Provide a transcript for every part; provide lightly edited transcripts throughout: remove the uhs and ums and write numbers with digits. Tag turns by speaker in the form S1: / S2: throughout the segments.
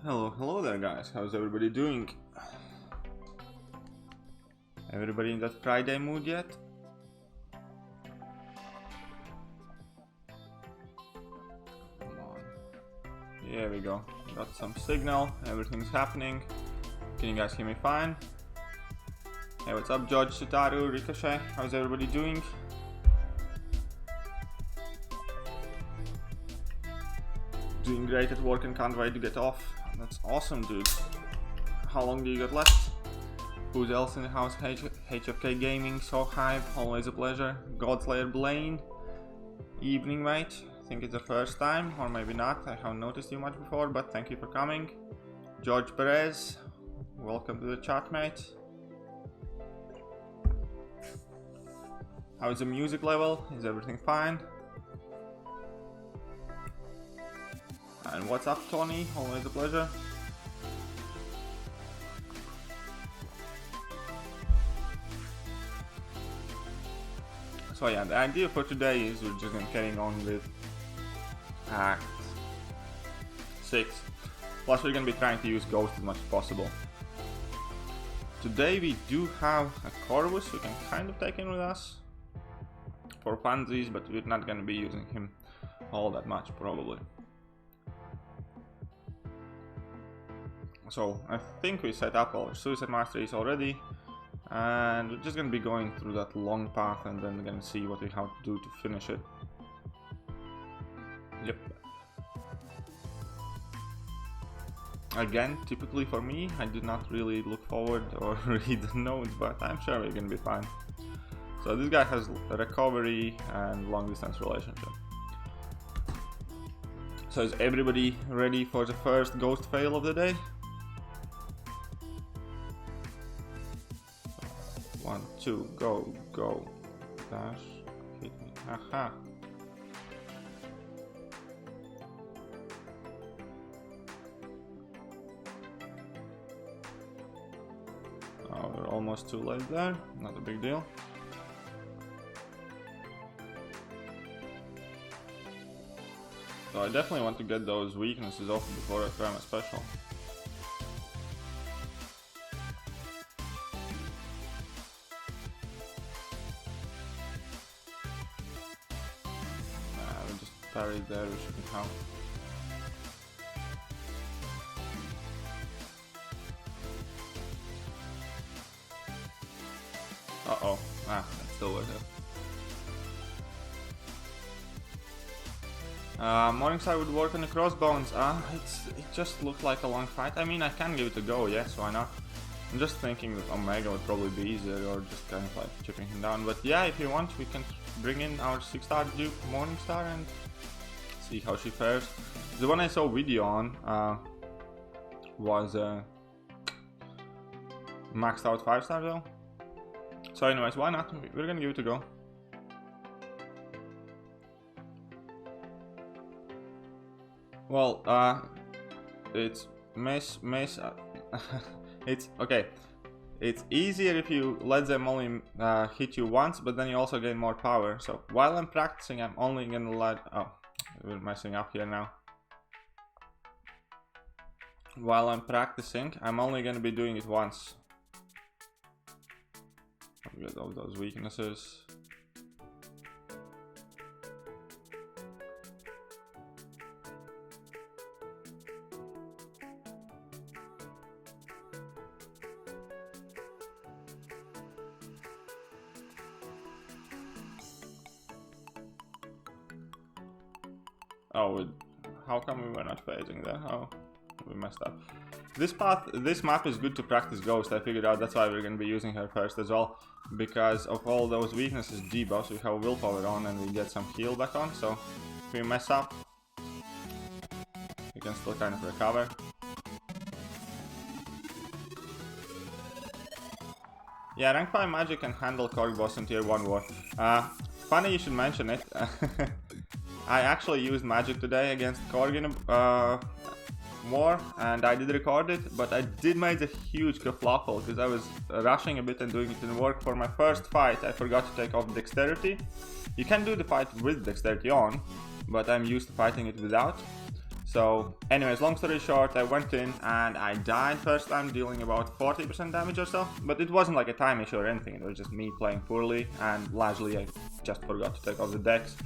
S1: Hello there guys, how's everybody doing? Everybody in that Friday mood yet? Come on. Here we go, got some signal, everything's happening. Can you guys hear me fine? Hey, what's up George, Sutaru, Ricochet, how's everybody doing? Doing great at work and can't wait to get off. That's awesome, dude. How long do you got left? Who's else in the house? HFK Gaming, so hype, always a pleasure. Godslayer Blaine, evening mate. I think it's the first time, or maybe not. I haven't noticed you much before, but thank you for coming. George Perez, welcome to the chat, mate. How's the music level? Is everything fine? And what's up, Tony? Always a pleasure. So yeah, the idea for today is we're just gonna carry on with Act 6. Plus we're gonna be trying to use Ghost as much as possible. Today we do have a Corvus we can kind of take in with us for funsies, but we're not gonna be using him all that much probably. So I think we set up our Suicide Masteries already, and we're just gonna be going through that long path and then we're gonna see what we have to do to finish it. Yep. Again, typically for me, I did not really look forward or read the notes, but I'm sure we're gonna be fine. So this guy has recovery and long distance relationship. So is everybody ready for the first ghost fail of the day? 1, 2, go, go. Dash, hit me. Aha. Oh, we're almost too late there. Not a big deal. So I definitely want to get those weaknesses off before I try my special. Parry there, we shouldn't have. Uh-oh. That's still worth it. Morningstar would work on the crossbones. It just looked like a long fight. I mean, I can give it a go, yes, why not? I'm just thinking that Omega would probably be easier, or just kind of like chipping him down. But yeah, if you want, we can bring in our 6-star Duke Morningstar and see how she fares. The one I saw video on was maxed out 5-star though. So anyways, why not? We're gonna give it a go. Well, it's it's okay. It's easier if you let them only hit you once, but then you also gain more power. So while I'm practicing, I'm only gonna let... Oh, we're messing up here now. While I'm practicing, I'm only gonna be doing it once. I'll get all those weaknesses. Oh, how come we were not phasing there? Oh, we messed up. This map is good to practice Ghost, I figured out. That's why we're going to be using her first as well. Because of all those weaknesses, debuffs, we have willpower on and we get some heal back on. So if we mess up, we can still kind of recover. Yeah, rank 5 magic can handle Korg boss in tier 1 war. Funny you should mention it. I actually used magic today against Korg in a war, and I did record it, but I did make a huge kerfluffle because I was rushing a bit and doing it in work. For my first fight, I forgot to take off dexterity. You can do the fight with dexterity on, but I'm used to fighting it without. So anyways, long story short, I went in and I died first time, dealing about 40% damage or so. But it wasn't like a time issue or anything, it was just me playing poorly, and largely I just forgot to take off the dex.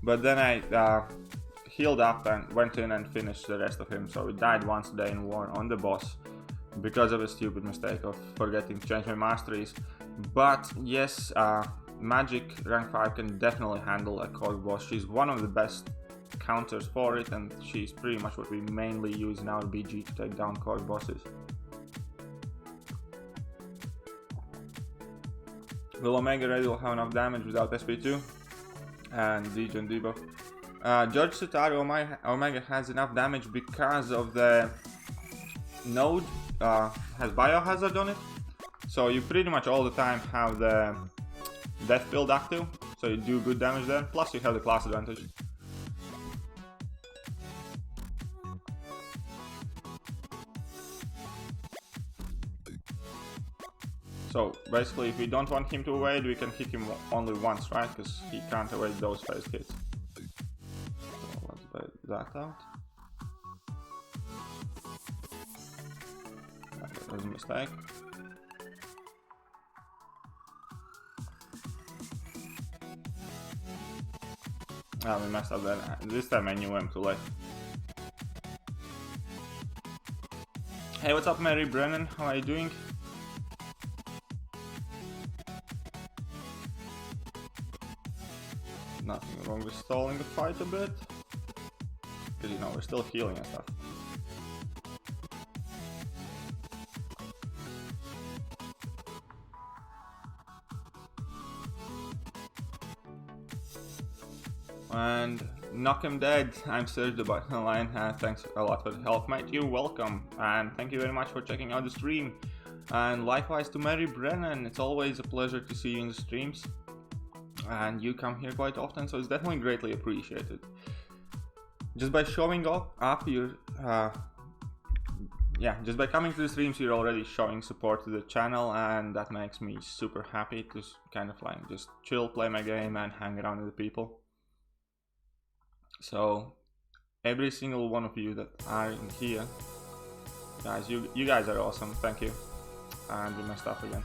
S1: But then I healed up and went in and finished the rest of him, so we died once today in war on the boss because of a stupid mistake of forgetting to change my masteries. But yes, Magic rank 5 can definitely handle a Korg boss. She's one of the best counters for it, and she's pretty much what we mainly use in our BG to take down Korg bosses. Will Omega Ready will have enough damage without SP2 and Degen debuff? George Sutari Omega has enough damage because of the node has biohazard on it, so you pretty much all the time have the death build active, so you do good damage there, plus you have the class advantage. So basically, if we don't want him to evade, we can hit him only once, right? Because he can't evade those phased hits. So let's bait that out. That was a mistake. Ah, we messed up there. This time I knew him too late. Hey, what's up, Mary Brennan? How are you doing? Nothing wrong with stalling the fight a bit, because you know we're still healing and stuff. And knock him dead. I'm Serge the Button Line. Thanks a lot for the help, mate. You're welcome, and thank you very much for checking out the stream. And likewise to Mary Brennan. It's always a pleasure to see you in the streams. And you come here quite often, so it's definitely greatly appreciated. Just by showing up you're just by coming to the streams, you're already showing support to the channel, and that makes me super happy to kind of like just chill, play my game, and hang around with the people. So every single one of you that are in here, guys, you guys are awesome. Thank you. And we messed up again.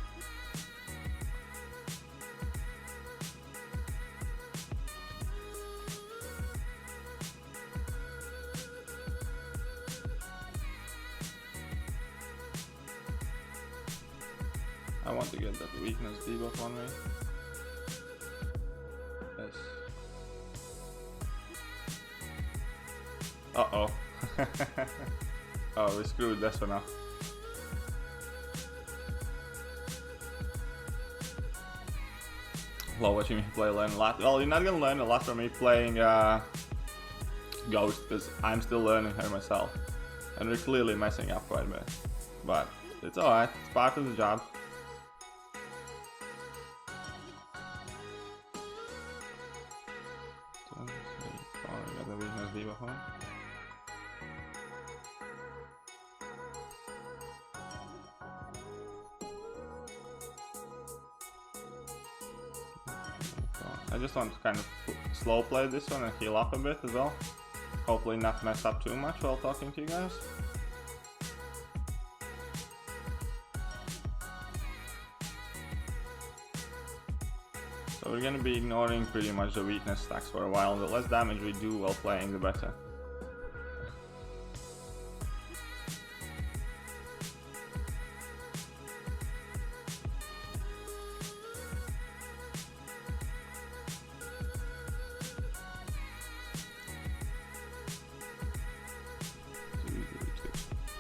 S1: I want to get that weakness debuff on me. Yes. Uh-oh. Oh, we screwed this one up. Love watching me play learn a lot. Well, you're not gonna learn a lot from me playing Ghost, because I'm still learning her myself. And we're clearly messing up quite a bit. But it's alright, it's part of the job. I just want to kind of slow play this one and heal up a bit as well. Hopefully not mess up too much while talking to you guys. So we're gonna be ignoring pretty much the weakness stacks for a while. The less damage we do while playing, the better.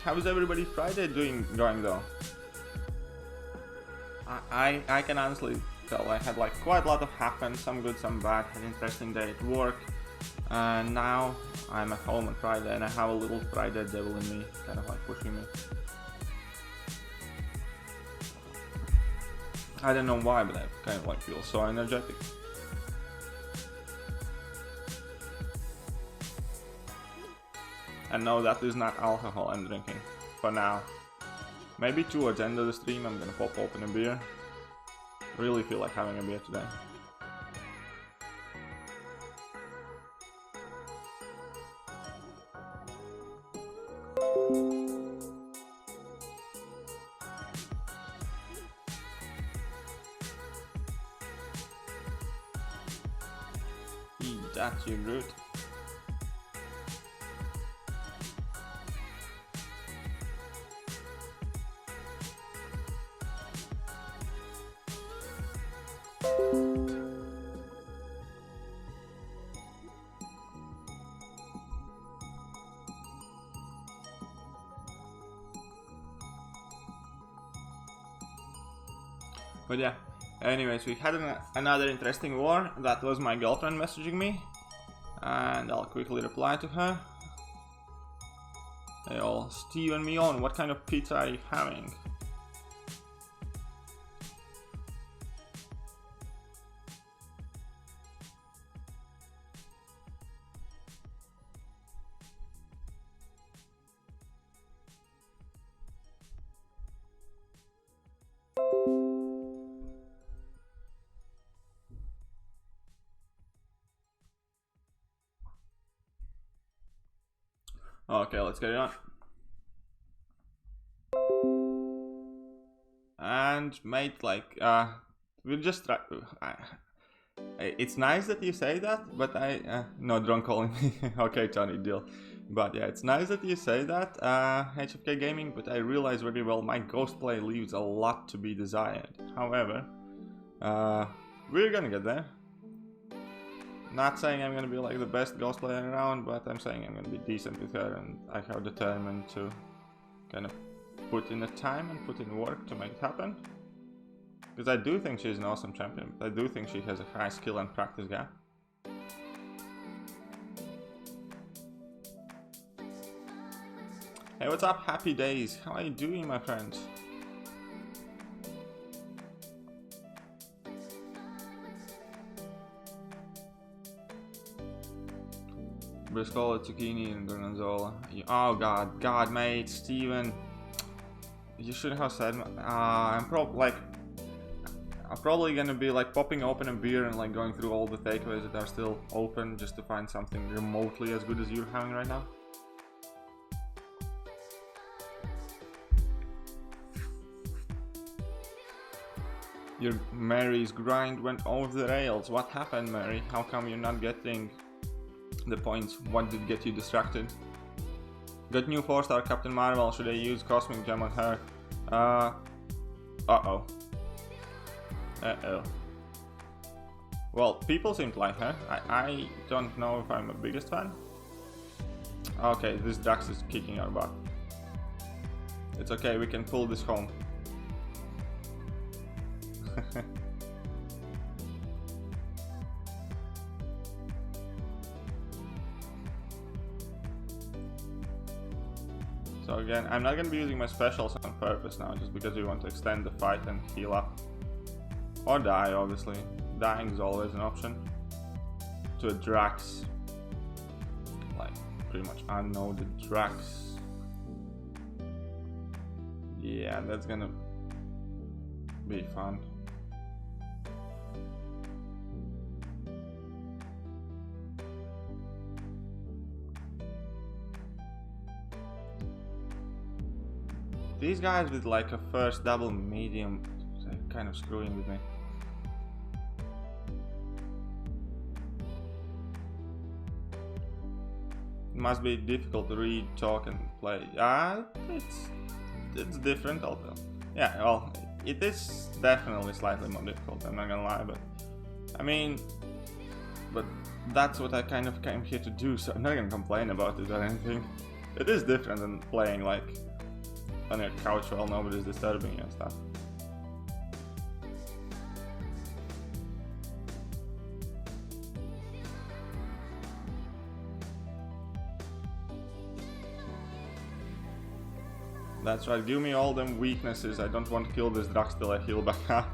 S1: How is everybody Friday going though? I can honestly tell I had like quite a lot of happen, some good, some bad. Had an interesting day at work, and now I'm at home on Friday and I have a little Friday devil in me, kind of like pushing me. I don't know why, but I kind of like feel so energetic. And no, that is not alcohol I'm drinking, for now. Maybe towards the end of the stream I'm gonna pop open a beer. Really feel like having a beer today. Eat that, you brute. But yeah, anyways, we had another interesting war. That was my girlfriend messaging me, and I'll quickly reply to her. Hey all, Steve and me on, what kind of pizza are you having? Okay, let's get it on. And mate, like, we'll just try. It's nice that you say that, but no, don't call me. Okay, Tony, deal. But yeah, it's nice that you say that, HFK Gaming, but I realize very well my ghost play leaves a lot to be desired. However, we're gonna get there. Not saying I'm gonna be like the best ghost player around, but I'm saying I'm gonna be decent with her, and I have determined to kind of put in the time and put in work to make it happen. Because I do think she's an awesome champion, but I do think she has a high skill and practice gap. Hey, what's up, Happy Days? How are you doing, my friend? Briscoe, zucchini, and gorgonzola. Oh god, mate, Steven. You should have said. I'm probably gonna be like popping open a beer and like going through all the takeaways that are still open just to find something remotely as good as you're having right now. Your Mary's grind went over the rails. What happened, Mary? How come you're not getting the points? What did get you distracted? Got new 4-star Captain Marvel. Should I use Cosmic Gem on her? Uh-oh. Well, people seem to like her. I don't know if I'm a biggest fan. Okay, this Drax is kicking our butt. It's okay, we can pull this home. So again, I'm not going to be using my specials on purpose now, just because we want to extend the fight and heal up. Or die, obviously. Dying is always an option. To a Drax. Like, pretty much unknown Drax. Yeah, that's gonna be fun. These guys with like a first double medium, they're kind of screwing with me. It must be difficult to read, talk and play. It's different although. Yeah, well, it is definitely slightly more difficult, I'm not gonna lie, but I mean, but that's what I kind of came here to do, so I'm not gonna complain about it or anything. It is different than playing like on your couch while nobody's disturbing you and stuff. That's right, give me all them weaknesses. I don't want to kill this Drax till I heal back up.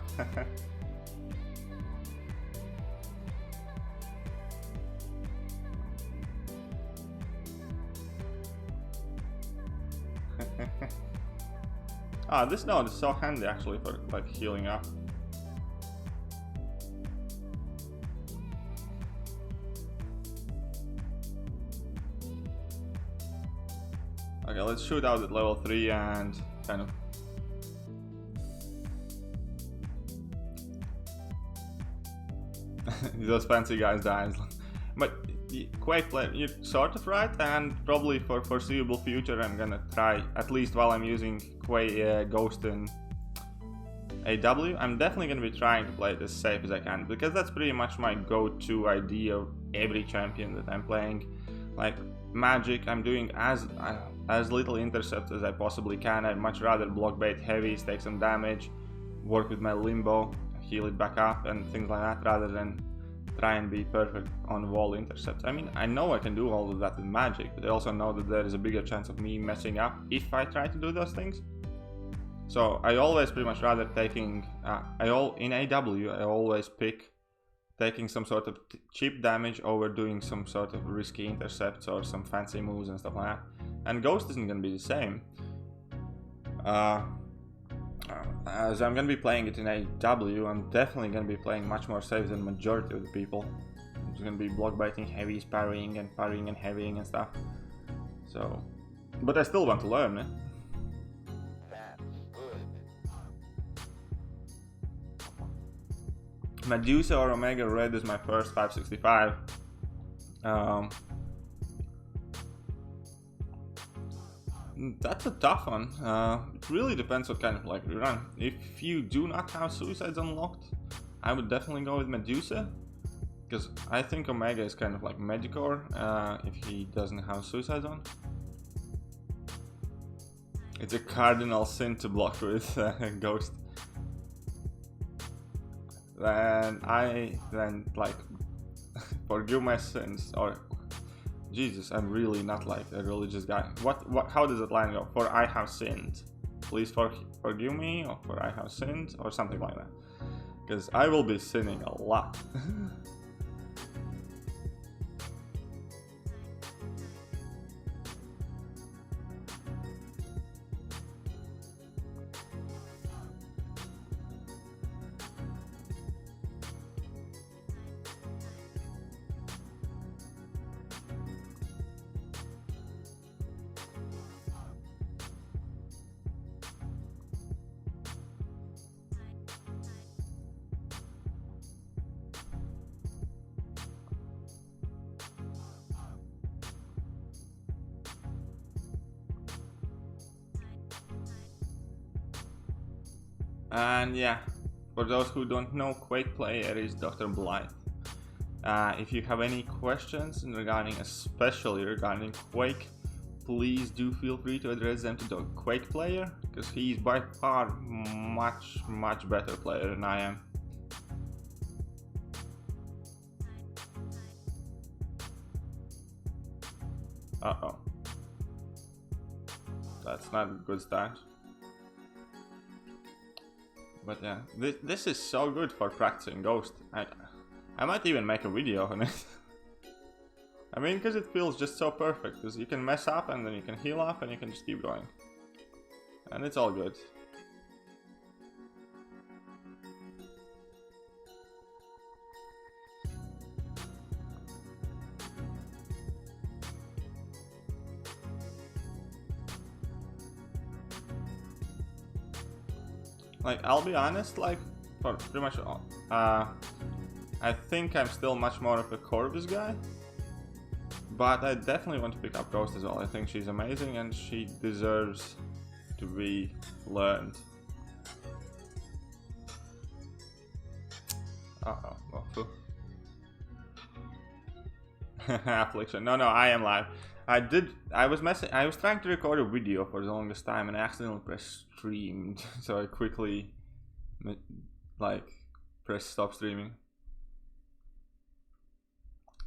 S1: This node is so handy actually for like healing up. Okay, let's shoot out at level 3 and kind of... Those fancy guys dies. But Quake player, you're sort of right, and probably for foreseeable future I'm gonna try, at least while I'm using Quake Ghost in AW, I'm definitely gonna be trying to play it as safe as I can, because that's pretty much my go-to idea of every champion that I'm playing. Like Magic, I'm doing as little intercept as I possibly can. I'd much rather block bait heavies, take some damage, work with my limbo, heal it back up and things like that, rather than try and be perfect on wall intercepts. I mean, I know I can do all of that with Magic, but I also know that there is a bigger chance of me messing up if I try to do those things. So I always pretty much rather taking, in AW, I always pick taking some sort of cheap damage over doing some sort of risky intercepts or some fancy moves and stuff like that. And Ghost isn't going to be the same. As I'm going to be playing it in AW, I'm definitely going to be playing much more safe than majority of the people. I'm just going to be block biting heavies, parrying and heavying and stuff. So, but I still want to learn, eh? Medusa or Omega Red is my first 565. That's a tough one. It really depends what kind of like you run. If you do not have suicides unlocked, I would definitely go with Medusa, because I think Omega is kind of like Medicore if he doesn't have suicides on. It's a cardinal sin to block with Ghost. Then like forgive my sins, or Jesus, I'm really not like a religious guy. What? How does that line go? For I have sinned, please forgive me, or for I have sinned, or something like that. Because I will be sinning a lot. And yeah, for those who don't know, Quake player is Dr. Blythe. If you have any questions especially regarding Quake, please do feel free to address them to the Quake player, because he's by far much better player than I am. Uh-oh. That's not a good start. But yeah, this is so good for practicing Ghost. I might even make a video on it. I mean, because it feels just so perfect, because you can mess up and then you can heal up and you can just keep going. And it's all good. Like, I'll be honest, like, for pretty much all, I think I'm still much more of a Corvus guy, but I definitely want to pick up Ghost as well. I think she's amazing and she deserves to be learned. Uh-oh. Affliction. No, I am live. I was trying to record a video for the longest time and I accidentally pressed streamed, so I quickly like pressed stop streaming.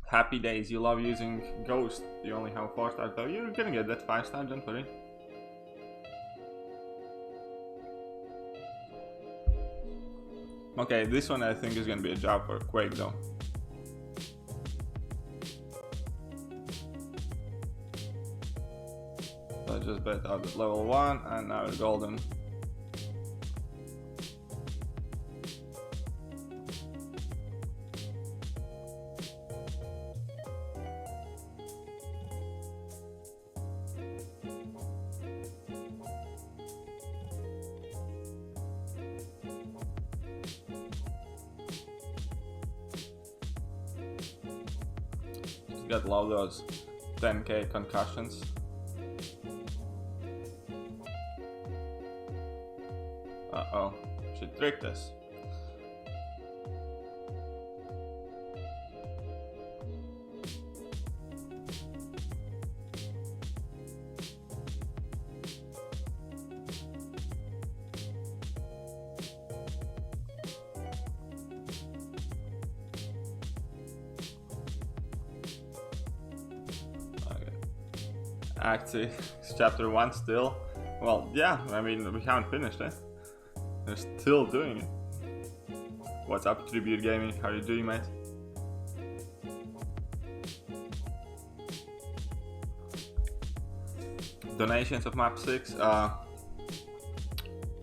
S1: Happy days, you love using Ghost. You only have 4 stars though. You're gonna get that 5 star, don't worry. Okay, this one I think is gonna be a job for Quake though. So I just bet out at level 1 and now we're golden. Gotta love those 10k concussions. Uh-oh, she tricked us. Actually, it's chapter 1 still. Well, yeah, I mean, we haven't finished it. They're still doing it. What's up, Tribute Gaming? How you doing, mate? Donations of map 6,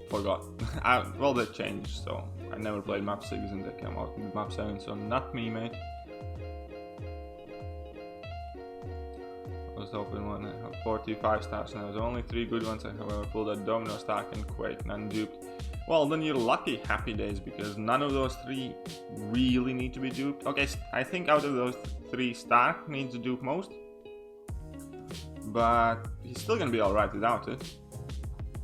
S1: forgot. Well, they changed, so I never played map 6 and they came out with map 7, so not me, mate. I was hoping one. I have 45 stars and there's only 3 good ones. I however pulled a Domino Stack and Quake, none duped. Well, then you're lucky, Happy Days, because none of those 3 really need to be duped. Okay, I think out of those 3, Stark needs to dupe most. But he's still gonna be alright without it.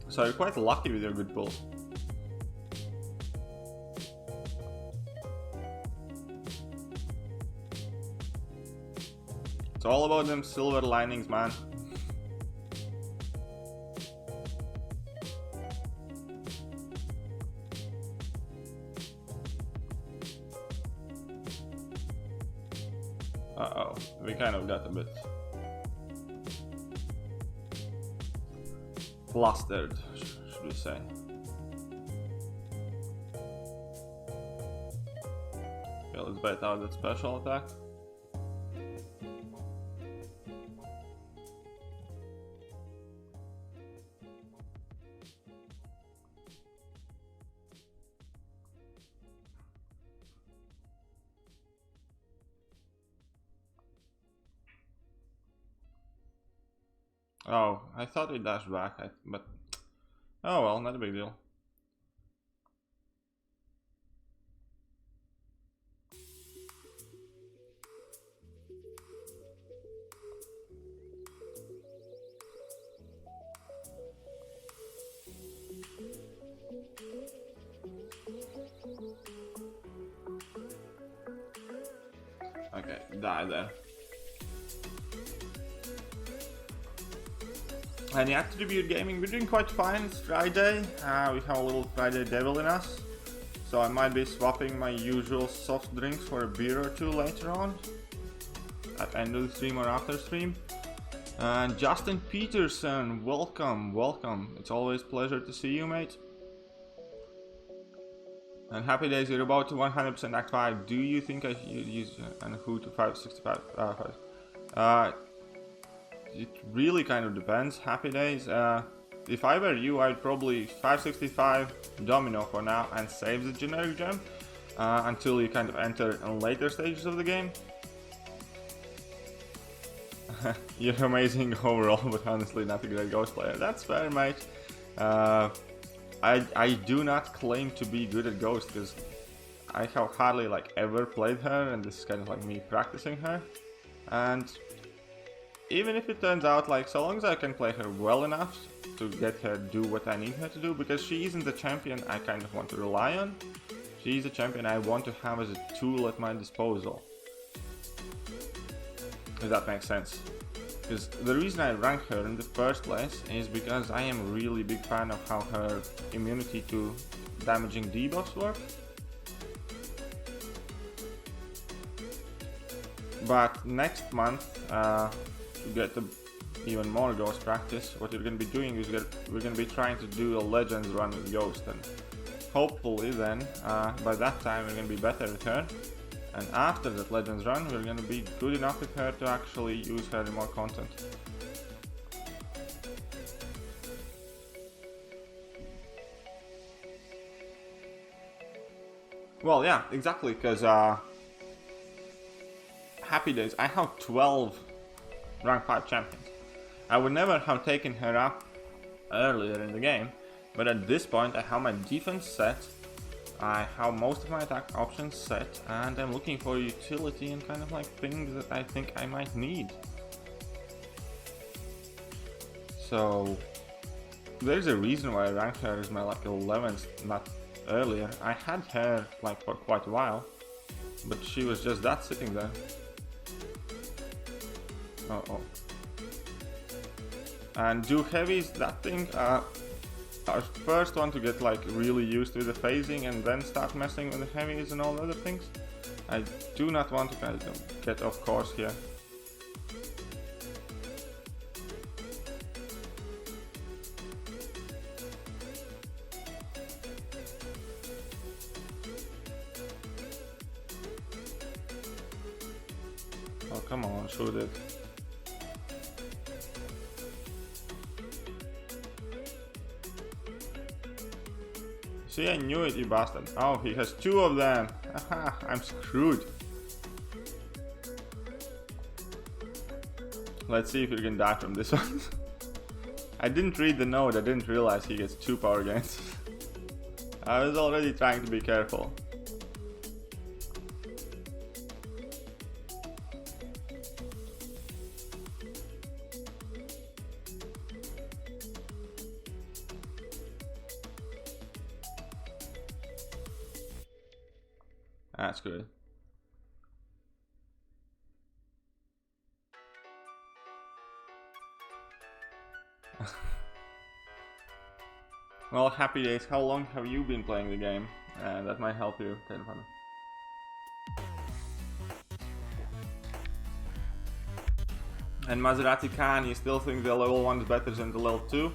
S1: So you're quite lucky with your good pulls. It's all about them silver linings, man. Uh-oh, we kind of got a bit flustered, should we say. Okay, let's bait out that special attack. Oh, I thought he dashed back, but oh well, not a big deal. Okay, die there. And yeah, Tribute Gaming, we're doing quite fine. It's Friday. We have a little Friday devil in us. So I might be swapping my usual soft drinks for a beer or 2 later on. At end of the stream or after stream. And Justin Peterson, welcome, welcome. It's always a pleasure to see you, mate. And Happy Days, you're about to 100% Act 5. Do you think I should use and who to 565? It really kind of depends. Happy Days. If I were you, I'd probably 565 Domino for now and save the generic gem until you kind of enter in later stages of the game. You're amazing overall, but honestly not a great Ghost player. That's fair, mate. I do not claim to be good at Ghost because I have hardly like ever played her, and this is kind of like me practicing her. And even if it turns out like so long as I can play her well enough to get her do what I need her to do, because she isn't the champion I kind of want to rely on. She's a champion I want to have as a tool at my disposal. If that makes sense. Because the reason I rank her in the first place is because I am a really big fan of how her immunity to damaging debuffs work. But next month, to get even more Ghost practice, what you're going to be doing is we're going to be trying to do a Legends run with Ghost, and hopefully then, by that time we're going to be better with her, and after that Legends run we're going to be good enough with her to actually use her in more content. Well, yeah, exactly, because Happy Days, I have 12 rank 5 champions. I would never have taken her up earlier in the game, but at this point I have my defense set, I have most of my attack options set, and I'm looking for utility and kind of like things that I think I might need. So there's a reason why I ranked her as my like 11th, not earlier. I had her like for quite a while, but she was just that sitting there. Oh. And do heavies, that thing, our first one to get like really used to the phasing and then start messing with the heavies and all other things. I do not want to kind of get off course here. Oh, come on, shoot it. See, I knew it, you bastard. Oh, he has 2 of them. Haha, I'm screwed. Let's see if you can die from this one. I didn't read the note, I didn't realize he gets 2 power gains. I was already trying to be careful. That's good. Well, happy days. How long have you been playing the game? That might help you. And Maserati Khan, you still think the level 1 is better than the level 2?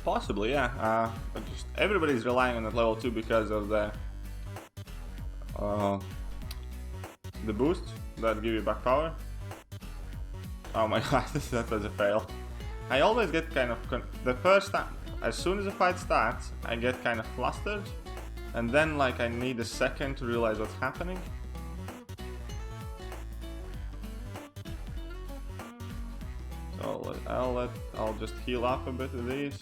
S1: Possibly, yeah. But just everybody's relying on the level 2 because of the boost that give you back power. Oh my god, that was a fail. I always get kind of the first time, as soon as the fight starts, I get kind of flustered, and then like I need a second to realize what's happening. So I'll just heal up a bit of these.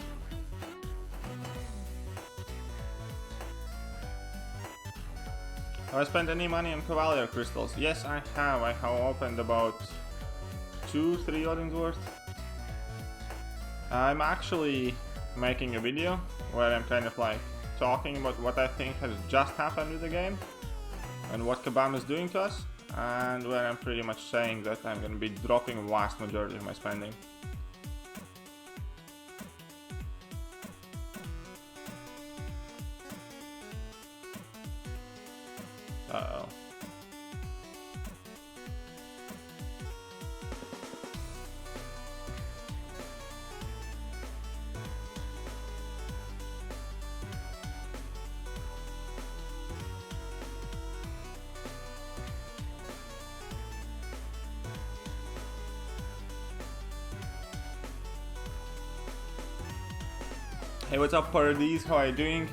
S1: Have I spent any money on Cavalier crystals? Yes, I have. I have opened about 2-3 Odin's worth. I'm actually making a video where I'm kind of like talking about what I think has just happened with the game and what Kabam is doing to us, and where I'm pretty much saying that I'm going to be dropping a vast majority of my spending. Uh-oh. Hey, what's up, Paradise? How are you doing?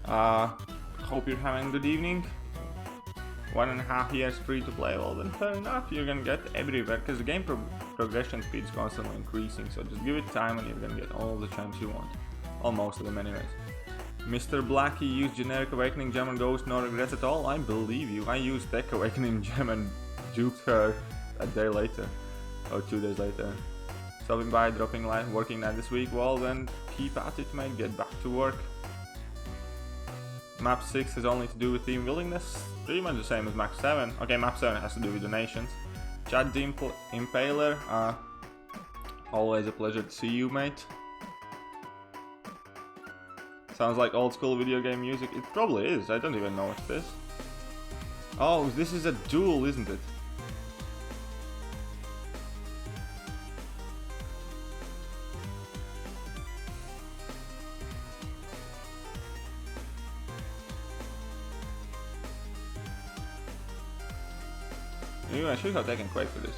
S1: Hope you're having a good evening. 1.5 years free to play. Well, then fair enough, you're gonna get everywhere because the game progression speed is constantly increasing, so just give it time and you're gonna get all the champs you want. Or most of them anyways. Mr. Blackie used generic Awakening Gem and Ghost, no regrets at all? I believe you. I used Tech Awakening Gem and duped her a day later. Or 2 days later. Stopping by, dropping live, working night this week. Well then, keep at it, mate. Get back to work. Map 6 has only to do with team willingness. Pretty much the same as map 7. Okay, map 7 has to do with donations. Chad the Impaler. Always a pleasure to see you, mate. Sounds like old school video game music. It probably is. I don't even know what it is. Oh, this is a duel, isn't it? I should have taken Quake for this.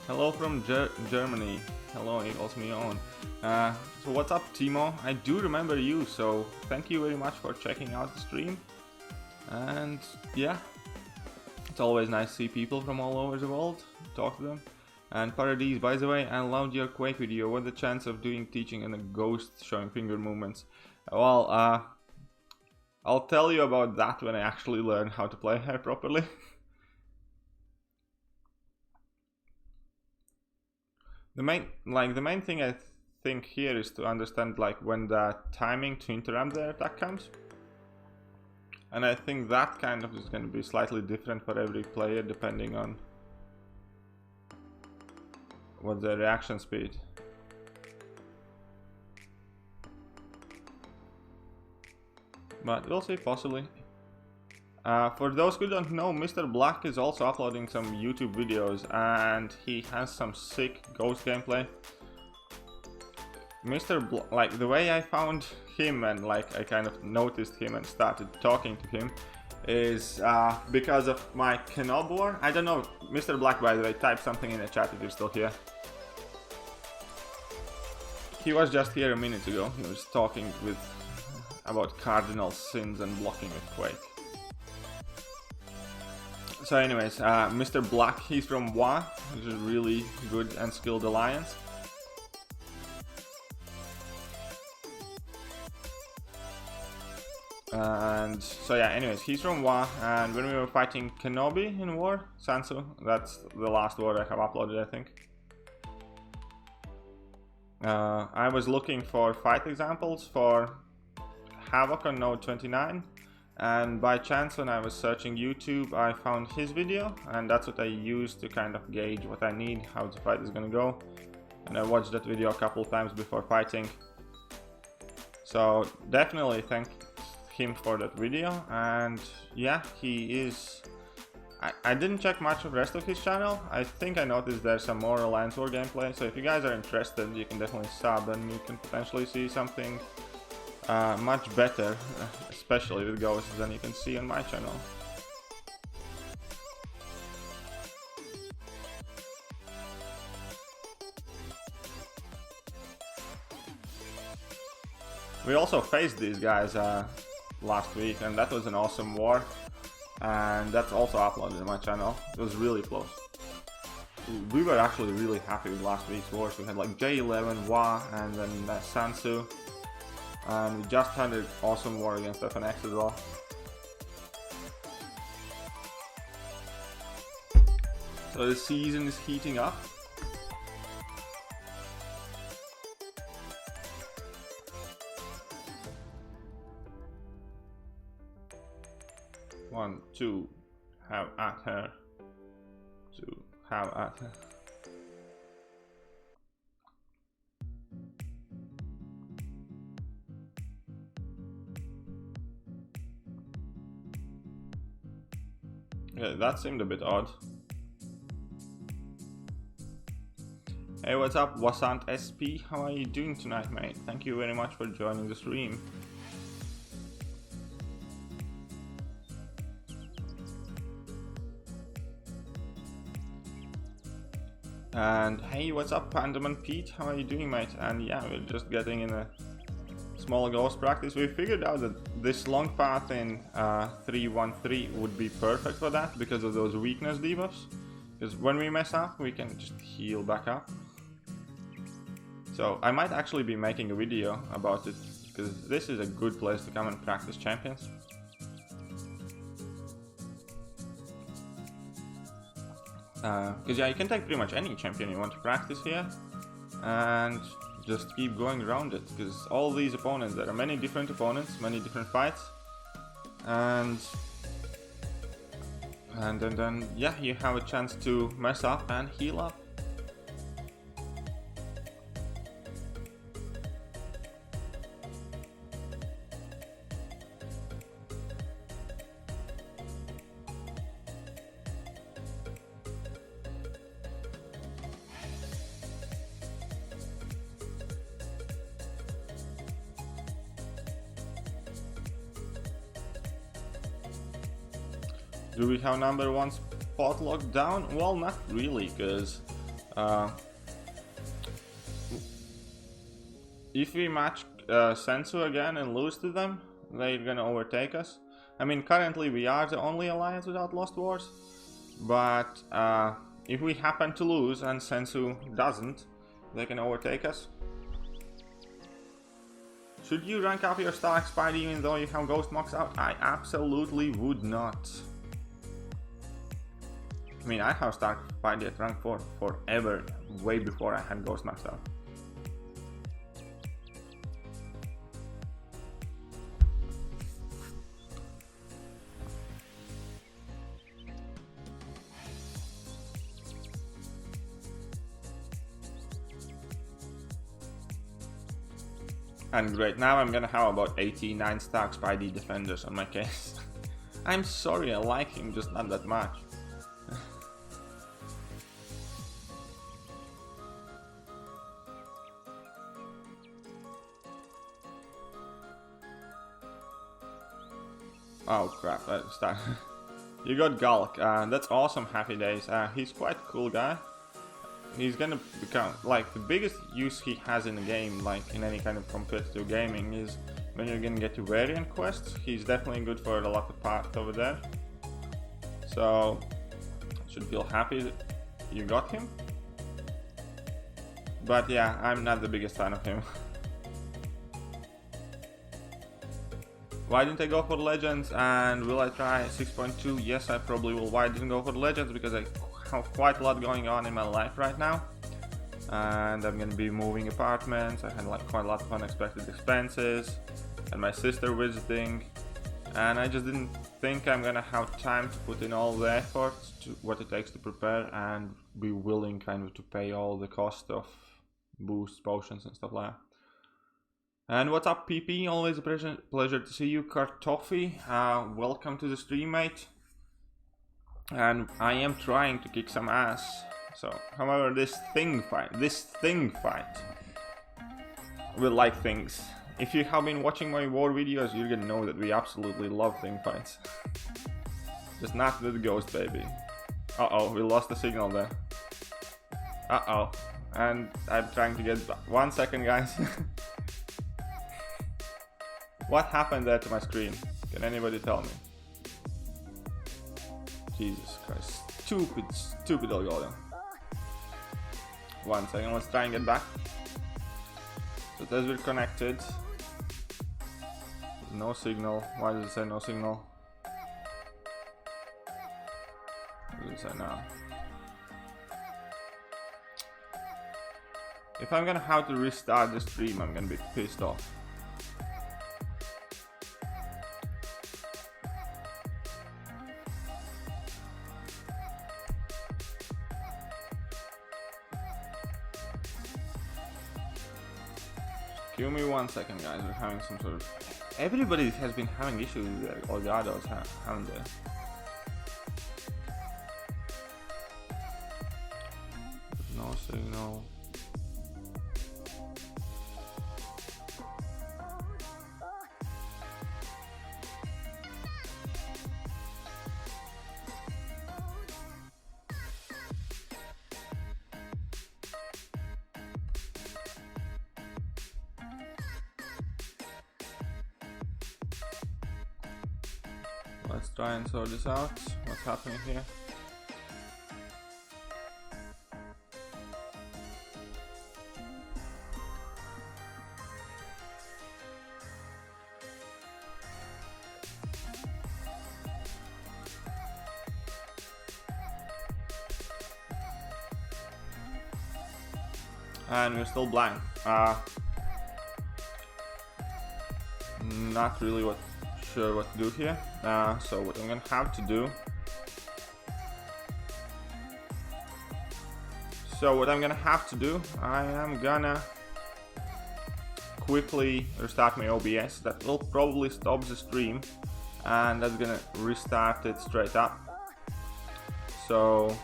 S1: Hello from Germany. Hello, Eagles me on. So what's up, Timo? I do remember you, so thank you very much for checking out the stream. And yeah, it's always nice to see people from all over the world, talk to them. And Paradise, by the way, I loved your Quake video. What the chance of doing teaching and a ghost showing finger movements? Well, I'll tell you about that when I actually learn how to play her properly. The main thing I think here is to understand like when the timing to interrupt the attack comes. And I think that kind of is going to be slightly different for every player depending on what's the reaction speed. But we'll see, possibly. For those who don't know, Mr. Black is also uploading some YouTube videos and he has some sick ghost gameplay. Like the way I found him and like I kind of noticed him and started talking to him is because of my Kenob war. I don't know, Mr. Black, by the way, type something in the chat if you're still here. He was just here a minute ago. He was talking about cardinal sins and blocking with Quake. So anyways, Mr. Black, he's from WA, which is a really good and skilled alliance. And so yeah, anyways, he's from WA, and when we were fighting Kenobi in war, Sansu, that's the last war I have uploaded, I think. I was looking for fight examples for Havoc on Node 29, and by chance when I was searching YouTube I found his video, and that's what I used to kind of gauge what I need, how the fight is gonna go. And I watched that video a couple times before fighting. So definitely thank him for that video. And yeah, he is... I didn't check much of the rest of his channel. I think I noticed there's some more Alliance War gameplay, so if you guys are interested you can definitely sub and you can potentially see something much better, especially with ghosts, than you can see on my channel. We also faced these guys last week, and that was an awesome war, and that's also uploaded on my channel. It was really close. We were actually really happy with last week's wars. We had like J11, WA, and then Sansu, and we just had an awesome war against FNX as well. So the season is heating up. One, two, have at her. Two, have at her. Yeah, that seemed a bit odd. Hey, what's up, Wasant SP? How are you doing tonight, mate? Thank you very much for joining the stream. And hey, what's up, Pandaman Pete? How are you doing, mate? And yeah, we're just getting in a small ghost practice. We figured out that this long path in 3-1-3 would be perfect for that because of those weakness debuffs. Because when we mess up, we can just heal back up. So I might actually be making a video about it, because this is a good place to come and practice champions. Because yeah, you can take pretty much any champion you want to practice here and just keep going around it, because all these opponents, there are many different opponents, many different fights, and then yeah, you have a chance to mess up and heal up. Do we have number one spot locked down? Well, not really, because if we match Sensu again and lose to them, they're gonna overtake us. I mean, currently we are the only alliance without Lost Wars, but if we happen to lose and Sensu doesn't, they can overtake us. Should you rank up your Stark Spidey even though you have Ghost Mox out? I absolutely would not. I mean, I have Stark Spidey at rank 4 forever, way before I had Ghost Mox out. And great, now I'm gonna have about 89 Stark Spidey defenders on my case. I'm sorry, I like him, just not that much. Oh crap, you got Gulk, that's awesome, happy days. He's quite a cool guy. He's gonna become, like, the biggest use he has in the game, like in any kind of competitive gaming, is when you're gonna get to variant quests. He's definitely good for a lot of paths over there. So, should feel happy that you got him. But yeah, I'm not the biggest fan of him. Why didn't I go for Legends, and will I try 6.2? Yes, I probably will. Why I didn't go for Legends? Because I have quite a lot going on in my life right now, and I'm gonna be moving apartments. I had like quite a lot of unexpected expenses, and my sister visiting, and I just didn't think I'm gonna have time to put in all the effort to what it takes to prepare and be willing kind of to pay all the cost of boosts, potions and stuff like that. And what's up, PP? Always a pleasure to see you. Kartoffee, welcome to the stream, mate. And I am trying to kick some ass. So, however, this thing fight, we like things. If you have been watching my war videos, you're gonna know that we absolutely love thing fights. Just not with the ghost, baby. Uh-oh, we lost the signal there. Uh-oh. And I'm trying to get back. 1 second, guys. What happened there to my screen? Can anybody tell me? Jesus Christ. Stupid algorithm. 1 second, let's try and get back. So as we're connected. No signal. Why does it say no signal? What does it say now? If I'm gonna have to restart the stream, I'm gonna be pissed off. Give me 1 second, guys. We're having some sort of... Everybody has been having issues with their Elgatos, haven't they? No signal. Let's try and sort this out. What's happening here? And we're still blank. Not really sure what to do here. So what I'm gonna have to do. I am gonna quickly restart my OBS. That will probably stop the stream, and that's gonna restart it straight up. So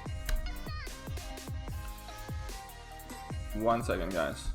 S1: 1 second, guys.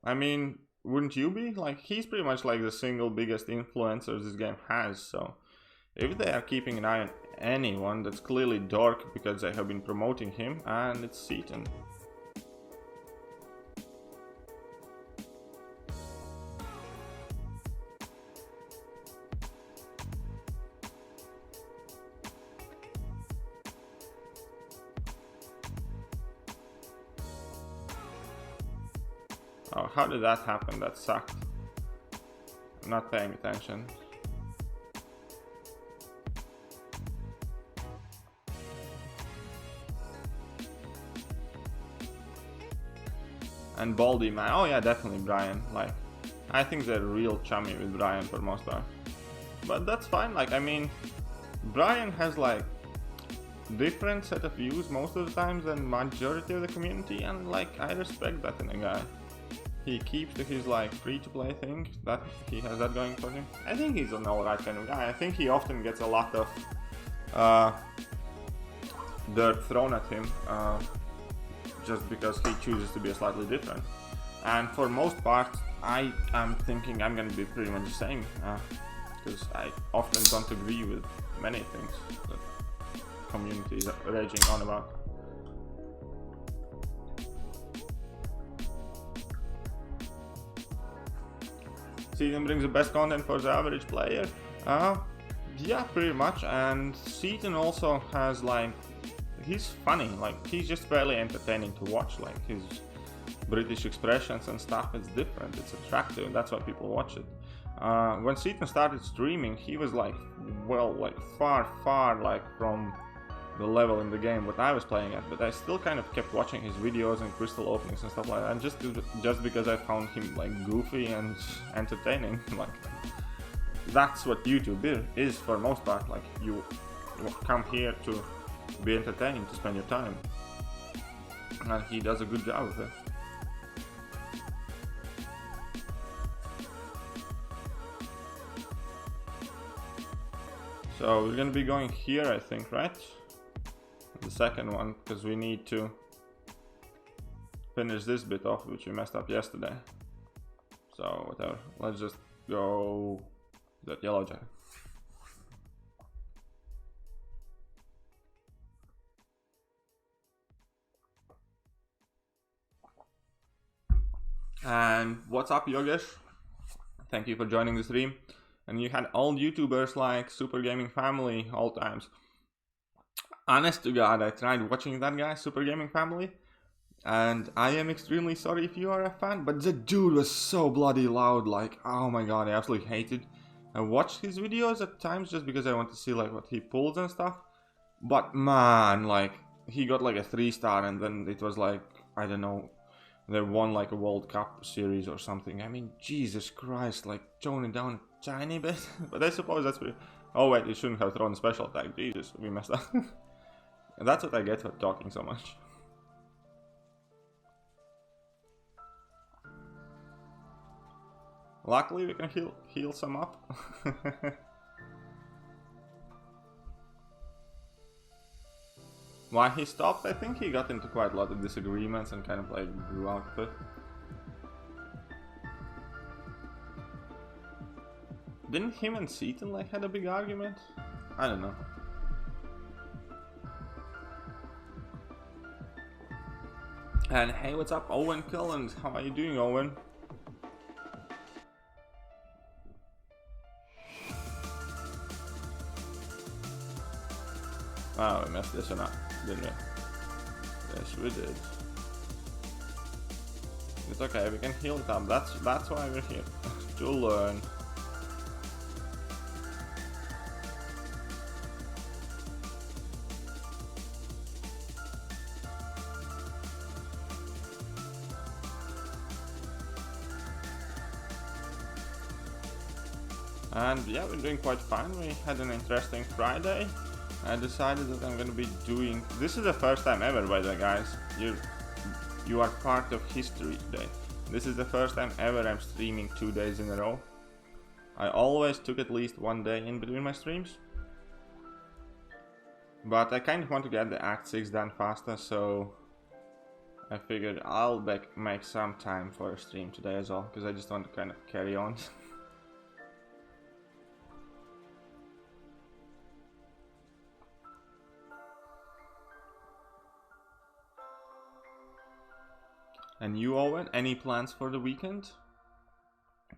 S1: I mean, wouldn't you be? Like, he's pretty much like the single biggest influencer this game has, so if they are keeping an eye on anyone, that's clearly Dork because they have been promoting him, and it's Seaton. Oh, how did that happen? That sucked. I'm not paying attention. And Baldy, man. Oh yeah, definitely Brian. Like, I think they're real chummy with Brian for most part. But that's fine. Like, I mean, Brian has like different set of views most of the times than majority of the community, and like I respect that in a guy. He keeps to his like free-to-play thing, that he has that going for him. I think he's an alright kind of guy. I think he often gets a lot of dirt thrown at him just because he chooses to be slightly different. And for most part, I am thinking I'm gonna be pretty much the same because I often don't agree with many things that community is raging on about. Seaton brings the best content for the average player. Yeah, pretty much. And Seaton also has like, he's funny. Like, he's just fairly entertaining to watch. Like, his British expressions and stuff, it's different. It's attractive, and that's why people watch it. When Seaton started streaming, he was like, well, like far like from the level in the game what I was playing at, but I still kind of kept watching his videos and crystal openings and stuff like that, and just because I found him like goofy and entertaining. Like, that's what YouTube is for most part. Like, you come here to be entertaining, to spend your time, and he does a good job of it. So we're gonna be going here, I think, right? The second one, because we need to finish this bit off, which we messed up yesterday. So whatever, let's just go that yellow jacket. And what's up, Yogesh? Thank you for joining the stream. And you had old YouTubers like Super Gaming Family all times. Honest to God, I tried watching that guy, Super Gaming Family, and I am extremely sorry if you are a fan, but the dude was so bloody loud. Like, oh my god, I absolutely hated. I watched his videos at times just because I want to see like what he pulls and stuff. But man, like, he got like a 3-star, and then it was like, I don't know, they won like a World Cup series or something. I mean, Jesus Christ, like, tone it down a tiny bit. But I suppose that's pretty... Oh wait, you shouldn't have thrown special attack. Jesus, we messed up. And that's what I get for talking so much. Luckily we can heal some up. Why he stopped? I think he got into quite a lot of disagreements and kind of like grew out of it. Didn't him and Seaton like had a big argument? I don't know. And hey, what's up, Owen Cullen? How are you doing, Owen? Oh, we messed this one up, didn't we? Yes, we did. It's okay, we can heal it up. That's why we're here, to learn. And yeah, we're doing quite fine. We had an interesting Friday. I decided that I'm gonna be doing... This is the first time ever, by the way, guys. You are part of history today. This is the first time ever I'm streaming 2 days in a row. I always took at least 1 day in between my streams. But I kind of want to get the Act 6 done faster, so... I figured I'll make some time for a stream today as well, because I just want to kind of carry on. And you, Owen, any plans for the weekend?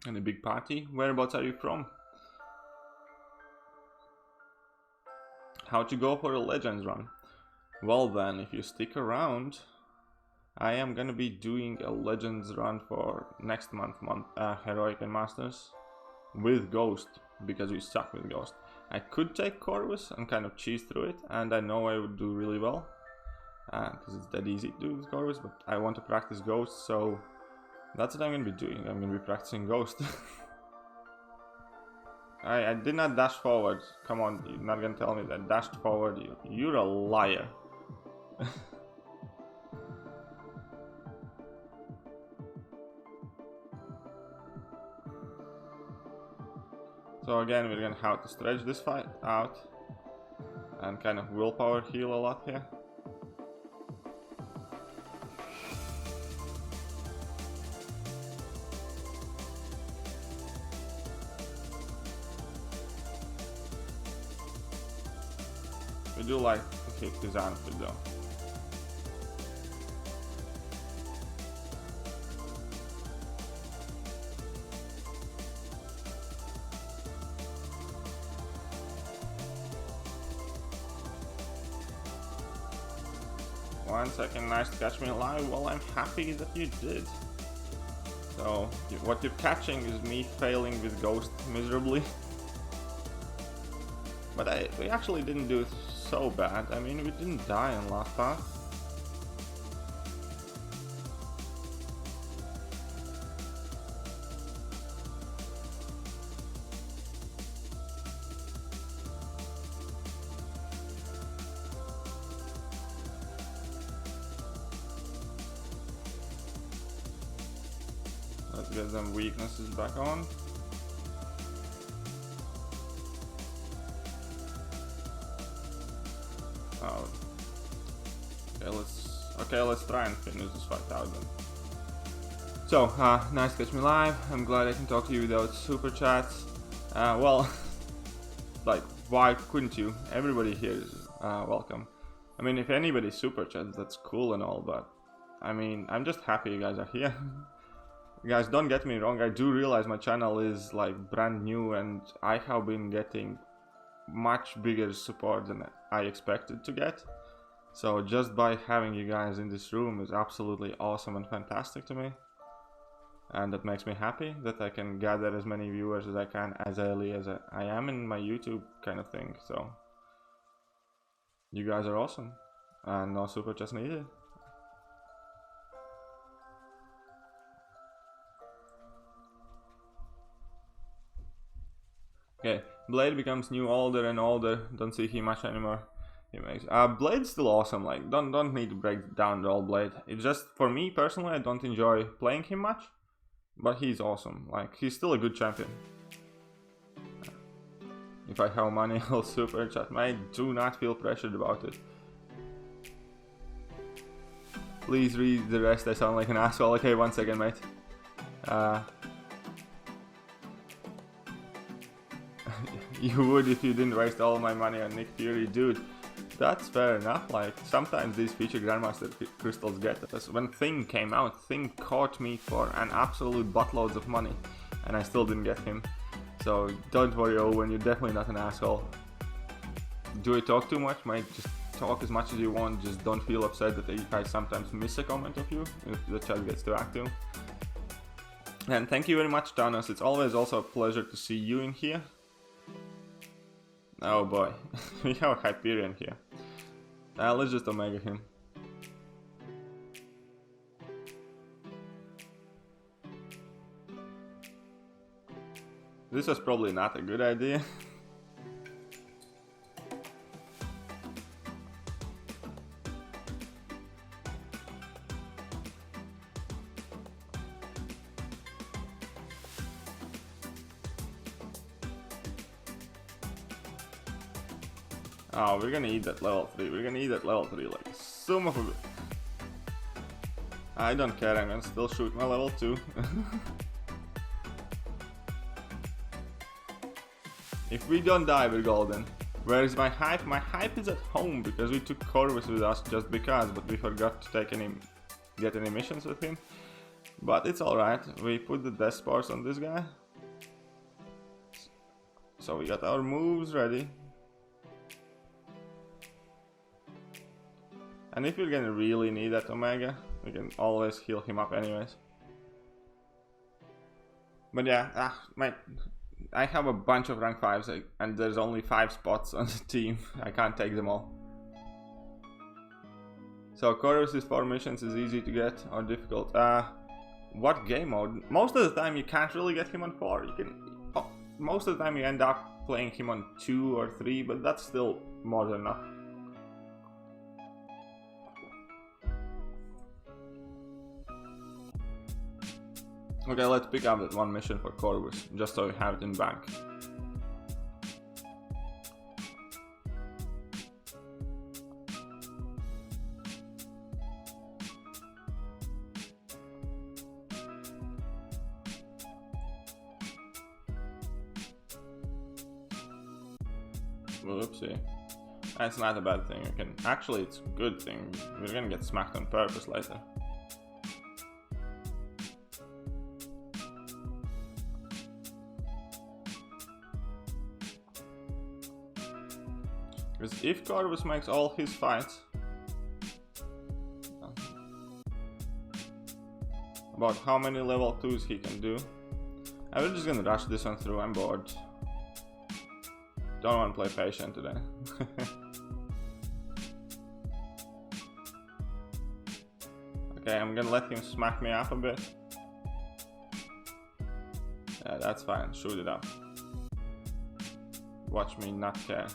S1: Any big party? Whereabouts are you from? How to go for a Legends run? Well then, if you stick around, I am gonna be doing a Legends run for next month, Heroic and Masters with Ghost, because we suck with Ghost. I could take Corvus and kind of cheese through it, and I know I would do really well, because it's that easy to do with Corvus, but I want to practice Ghost, so that's what I'm gonna be doing. I'm gonna be practicing Ghost. I did not dash forward. Come on, you're not gonna tell me that dashed forward. You're a liar. So again, we're gonna have to stretch this fight out and kind of willpower heal a lot here. We do like to hit his outfit though. One second, nice to catch me alive. Well, I'm happy that you did. So, what you're catching is me failing with Ghost miserably. But we actually didn't do so bad. I mean, we didn't die in last part. Let's get some weaknesses back on. Oh. Okay, let's try and finish this fight out then. So, nice to catch me live. I'm glad I can talk to you without super chats. Well, like, why couldn't you? Everybody here is welcome. I mean, if anybody super chats, that's cool and all, but I mean, I'm just happy you guys are here. Guys, don't get me wrong, I do realize my channel is like brand new and I have been getting much bigger support than I expected to get. So just by having you guys in this room is absolutely awesome and fantastic to me. And that makes me happy that I can gather as many viewers as I can as early as I am in my YouTube kind of thing. So you guys are awesome and no super chats needed. Okay, Blade becomes new older and older. Don't see him much anymore. He makes Blade's still awesome. Like, don't need to break down the old Blade. It's just for me personally, I don't enjoy playing him much, but he's awesome. Like, he's still a good champion. If I have money, I'll super chat. I do not feel pressured about it. Please read the rest. I sound like an asshole. Okay, 1 second, mate. You would if you didn't waste all my money on Nick Fury, dude. That's fair enough. Like, sometimes these feature Grandmaster crystals get us. When Thing came out, Thing caught me for an absolute buttloads of money, and I still didn't get him. So don't worry, Owen, you're definitely not an asshole. Do I talk too much? Might just talk as much as you want. Just don't feel upset that I sometimes miss a comment of you if the chat gets too active. And thank you very much, Thanos. It's always also a pleasure to see you in here. Oh boy, we have a Hyperion here. Let's just Omega him. This was probably not a good idea. Oh, we're gonna eat that level 3. We're gonna eat that level 3 like some of a... I don't care, I'm gonna still shoot my level 2. If we don't die, we're golden. Where is my hype? My hype is at home because we took Corvus with us just because, but we forgot to get any missions with him. But it's alright, we put the death spars on this guy. So we got our moves ready. And if we're gonna really need that Omega, we can always heal him up anyways. But yeah, I have a bunch of rank 5s and there's only 5 spots on the team. I can't take them all. So Corvus' 4 missions is easy to get or difficult. What game mode? Most of the time you can't really get him on 4. Most of the time you end up playing him on 2 or 3, but that's still more than enough. Okay, let's pick up that one mission for Corvus, just so we have it in bank. Whoopsie. That's not a bad thing. Actually, it's a good thing. We're gonna get smacked on purpose later. Because if Corvus makes all his fights about how many level 2s he can do, I'm just gonna rush this one through. I'm bored. Don't want to play patient today. Okay, I'm gonna let him smack me up a bit. Yeah, that's fine. Shoot it up. Watch me not care.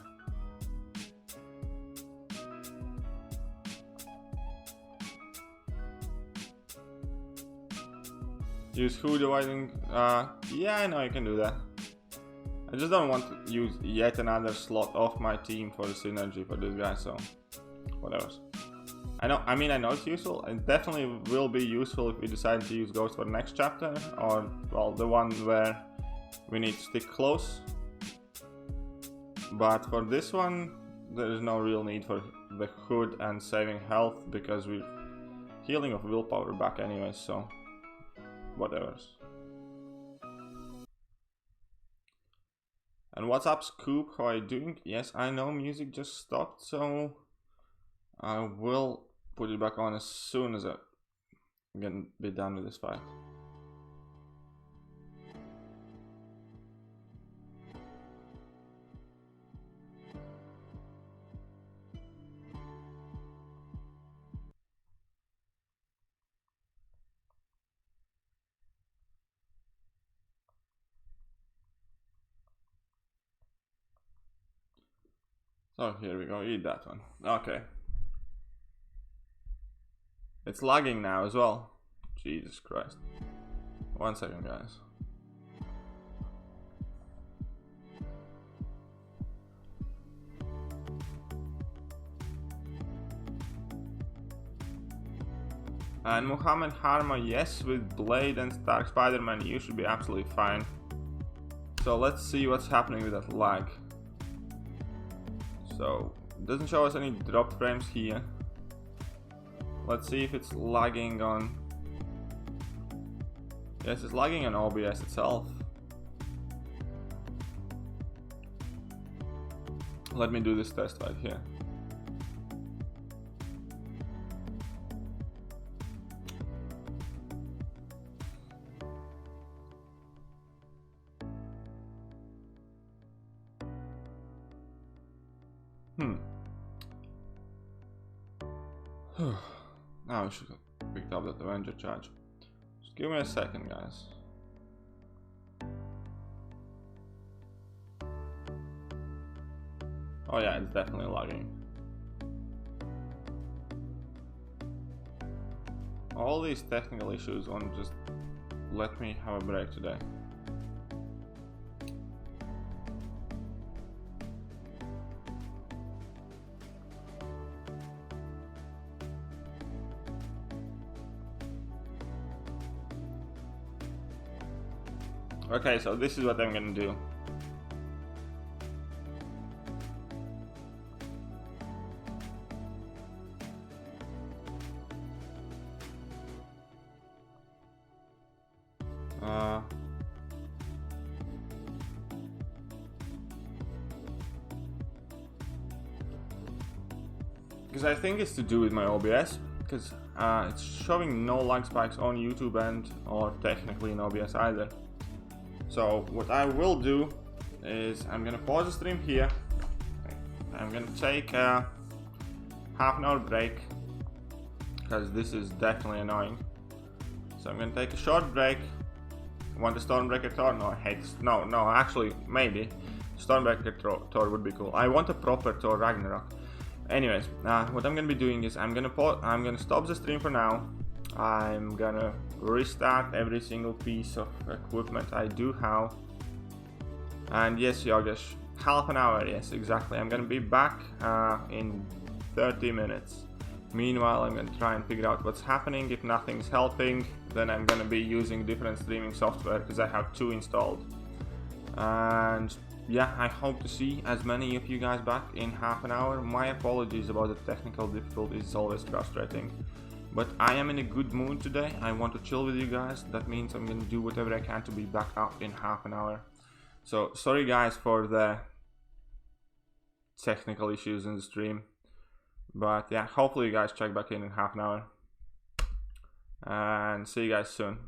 S1: Use who dividing? Yeah, I know you can do that. I just don't want to use yet another slot off my team for the synergy for this guy, so whatever. I know it's useful. It definitely will be useful if we decide to use Ghost for the next chapter, or well, the one where we need to stick close. But for this one, there is no real need for the hood and saving health because we're healing of willpower back anyway, so whatever. And what's up, Scoop? How are you doing? Yes, I know music just stopped, so I will put it back on as soon as I can be done with this fight. So here we go, eat that one. Okay. It's lagging now as well. Jesus Christ. 1 second, guys. And Muhammad Harma, yes, with Blade and Stark Spider-Man you should be absolutely fine. So let's see what's happening with that lag. So, it doesn't show us any dropped frames here. Let's see if it's lagging on... Yes, it's lagging on OBS itself. Let me do this test right here. Now I should have picked up that Avenger charge. Just give me a second, guys. Oh yeah, it's definitely lagging. All these technical issues won't just let me have a break today. Okay, so this is what I'm gonna do. Because I think it's to do with my OBS, because it's showing no lag spikes on YouTube and or technically in OBS either. So what I will do is I'm gonna pause the stream here. I'm gonna take a half-an-hour break because this is definitely annoying. So I'm gonna take a short break. Want the Stormbreaker Thor? No, I hate this. No, actually, maybe. Stormbreaker Thor would be cool. I want a proper Thor Ragnarok. Anyways, what I'm gonna be doing is I'm gonna stop the stream for now. I'm gonna restart every single piece of equipment I do have. And yes, Yogesh, half an hour, yes, exactly. I'm gonna be back in 30 minutes. Meanwhile, I'm gonna try and figure out what's happening. If nothing's helping, then I'm gonna be using different streaming software because I have 2 installed. And yeah, I hope to see as many of you guys back in half an hour. My apologies about the technical difficulties, it's always frustrating. But I am in a good mood today. I want to chill with you guys. That means I'm gonna do whatever I can to be back up in half an hour. So sorry guys for the technical issues in the stream. But yeah, hopefully you guys check back in half an hour. And see you guys soon.